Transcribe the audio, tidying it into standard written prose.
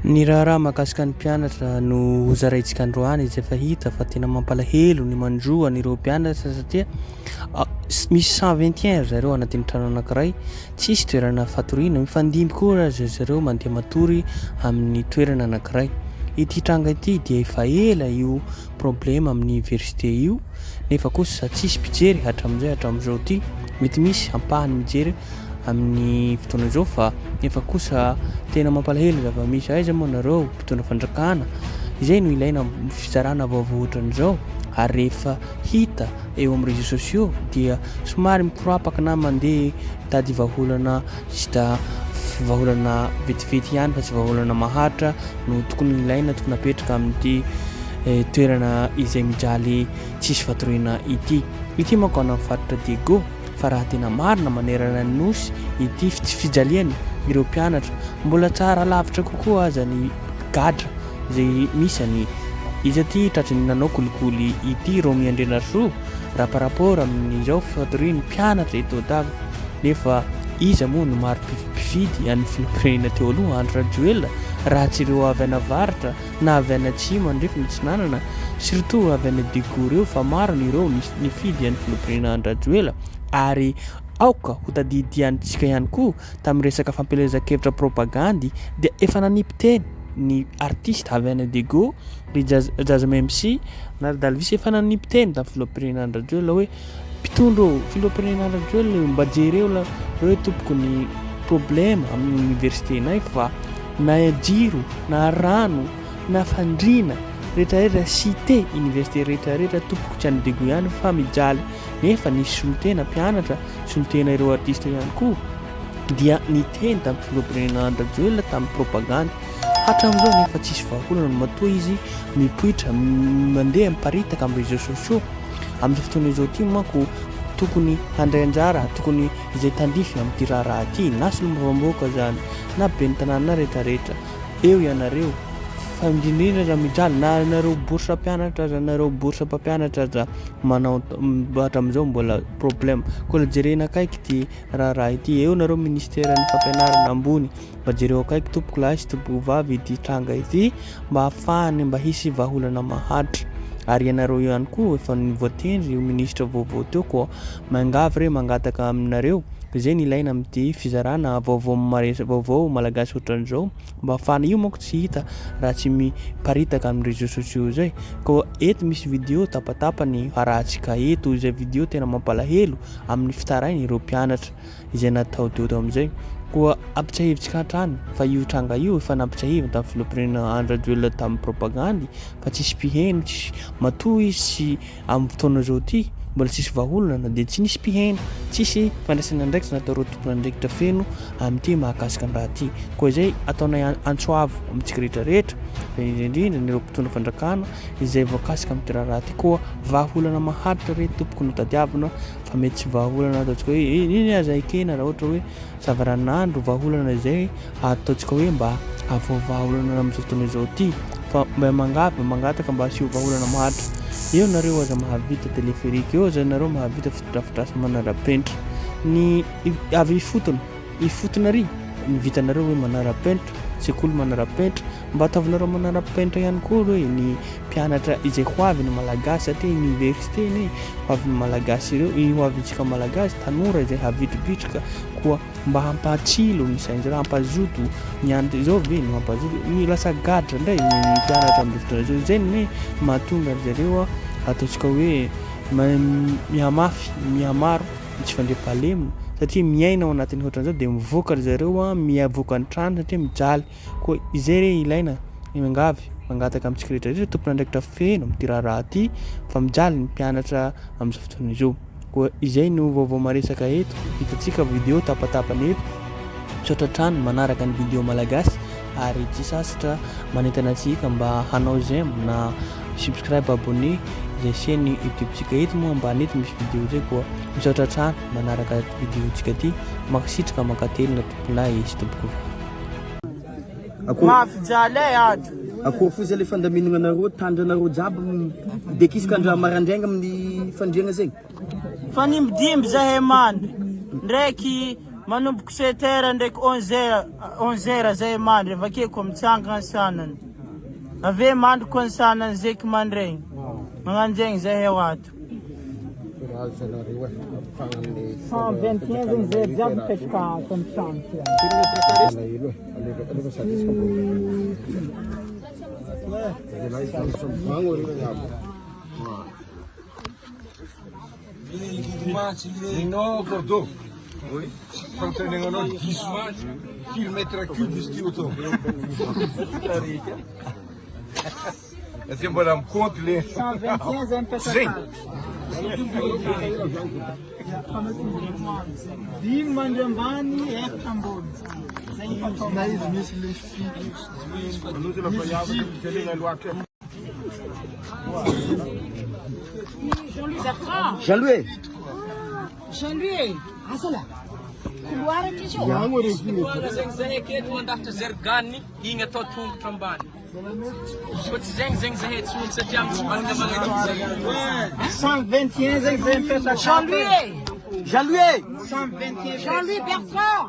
Ny raha mahakasika ny mpianatra no zaraintsika androany izay efa hita fa tena mampalahelo ny mandroa an'ireo mpianatra satria misy 121 zareo anatin'ny trano anankiray, tsisy toerana fatoriana, mifandimby koa zareo mandeha matory amin'ny toerana anankiray. Ity tranga ity dia efa ela io problema amin'ny université io, nefa kosa tsisy mpijery hatramin'izao ity. Mety misy ampahany mijery amin'ny fotoana izao fa nefa kosa tena mampalahelo zava misy aiza moa nareo mpitondra fandrakana. Izay no ilaina fizarana vaovao ohatran'izao, ary rehefa hita eo amin'ny réseaux sociaux dia somary mikorapaka na mandeha tady vahaolana sy da vahaolana vetivety ihany fa tsy vahaolana maharitra no tokony ilaina, tokony apetraka amin'ity toerana izay mijaly tsisy fatoriana ity. Ity manko ana faritra Diego fa raha tena marina manerana ny nosy ity fijaliany ireo mpianatra. Mbola tsara lavitra kokoa aza ny gadra izay misy izy aty tratry nanao kolikoly ity reo miandrena soa raha par rapport amin'izao fatorian'ny mpianatra eto Davo. Nefa iza moa no maro mpividy an'ny filoprena teo aloha Andra Joel, raha tsy ireo avy anavaritra na avy anatsimo andrefa ny tsinanana, surtout avy any Diego reo fa maro ireo nifidy an'ny filoprena Andra Joel. Ary aoka ho tadidiantsika ihany koa tamin'ny resaka fampelezan-kevitra propagandy dia efa nanipy teny ny artiste avy any Diego ry Jazz MC na Dalvis efa nanipy teny tamin'ny filoprena Andra Joel hoe mpitondro filoprena Andra Joel mba jereo hoe tompoko ny problema amin'ny université-nay fa na jiro na rano na fandrina rehetrarehetra cité université rehetrarehetra tompoko tsy any Diego ihany fa mijaly. Nefa nisy solotena mpianatra, solotena ireo artiste ihany koa dia niteny tamin'ny filoprena Andra Joel tamin'ny propagande. Hatramin'izao nefa tsisy vahaolana no matoa izy mipoitra mandeha miparitaka amin'ny réseaux sociaux. Amin'ny fotoana izao ity manko tokony handray anjara, tokony izay tandrify amin'ity raha ity na solombavam-bahoaka zany na ben'ny tanàna rehetrarehetra. Eo ianareo fa indrindrindra raha mijaly na nareo bourse mpianatra aza nareo bourse mpampianatra aza manao hatramin'izao mbola problème. Koa la jerena akaiky ity raha ity, eo nareo ministère-ny fampianarana ambony mba jereo akaiky tompoko lahy sy tompoko vavy ity tranga ity mba ahafahany mba hisy vahaolana maharitra. Ary ianareo ihany koa efa nivoatendry io ministra vaovao teo koa mangavy re mangataka aminareo izay ny ilaina amin'ity fizarana vaovao malagasy ohatran'izao mba ahafahana. Io manko tsy hita raha tsy miparitaka amin'ny réseaux sociaux zay. Koa eto misy vidéo tapatapany arahantsika eto, izay vidéo tena mampalahelo amin'ny fitarainy ireo mpianatra izay natao teo amin'izay. Koa ampitsahivitsika hatrany fa io tranga io efa nampitsahivy tamin'ny filoprena Andra Joel tamin'ny propagandy fa tsisy mpiheno, tsisy matoa izy sy amin'ny fotoana izao ity mbola tsisy vahaolana dia tsy nisy mpiheno, tsisy fandraisana ndraiky natao reo tompona andraikitra feno amin'ity mahakasika ny raha ity. Koa izay ataonay antsoavo amintsika rehetrarehetra fa indrindrindra ireo mpitondra fandrakana izay voakasika amin'ity raha ity. Koa vahaolana maharitra re tompoko no tadiavina fa mety tsy vahaolana ataontsika hoe iny aza ekena raha ohatra hoe zavaranandro vahaolana izay ataontsika hoe mba ahafao vahaolana amin'izao fotoana izao ity fa mba mangataka mba asio vahaolana maharitra. Eo nareo aza mahavita teleférika, eo aza nareo mahavita fotodrafitrasa manara-penitra ny avy ifotona ry ny vitanareo hoe manara-penitra, sekoly manara-penitra mba ataonareo manara-penitra ihany koa hoe ny mpianatra izay ho avy ny malagasy satria université ny ho avy ny malagasy ireo, ho avintsika malagasy tanora izay havitribitrika koa mba hampatsilo ny sainjy hampazoto ny andro izao ve no hampazoto ny lasa gadra ndray ny mpianatra amin'ny fotoana izao. Izay ny mahatonga zareo ataontsika hoe mihamaro tsy fandriam-pahalemina satria miaina ao anatin'ny ohatran'izao dia mivoaka zareo miavoaka ny trano satria mijaly. Koa izay re ilaina mangataka amintsika rehetrarehetra tompona andraikitra feno amin'ity raha ity fa mijaly ny mpianatra amin'izao fotoana izao. Koa izay no vaovao maresaka eto hitantsika vidéo tapatapany eto misaotra trano manaraka ny vidéo malagasy ary tsy sasatra manentana antsika mba hanao j'aime na subscribe abonné izay chaîne YouTube-tsika eto moa ambany eto misy vidéo zay. Koa misaotra trano manaraka vidéo-tsika ity makasitraka makatelina tompolahy sy tompoko mafijaly ady akoho fo zay le fandaminana anareo tandranareo jiaby dekisika andra marandraigna amin'ny fandriagna zegny fanimidimby zahay mandry ndraiky Manomboky 7 heures ndraiky 11 heures zay mandry avake koa mitsanga ny sanany. Ave mandry koa ny sanany zeky mandregny. Magnanjegny zay eo ato. 121 zegny zay jiaby mipetraka ato amin'ny trano ty. Non, Bordeaux. Oui. Quand tu es en 10 mètres cubes ici autour. Est-ce que me compte les 121 zay mipetraka Sim. ato. Dimy mandry ambany, efatra ambony. Zay ifatao. Na izy misy le Jean-Louis Bertrand. Jean-Louis. Jean-Louis. Asa là. Couloir aqui, Jean. Zegny zahay aketo andafitra zergany igny atao tongotra ambany. Koa tsy zegny zahay tsony satria misy magnamagnety zay. 121 zegny zay mipetraka ato. Jean-Louis. Jean-Louis. 121 Jean-Louis Bertrand.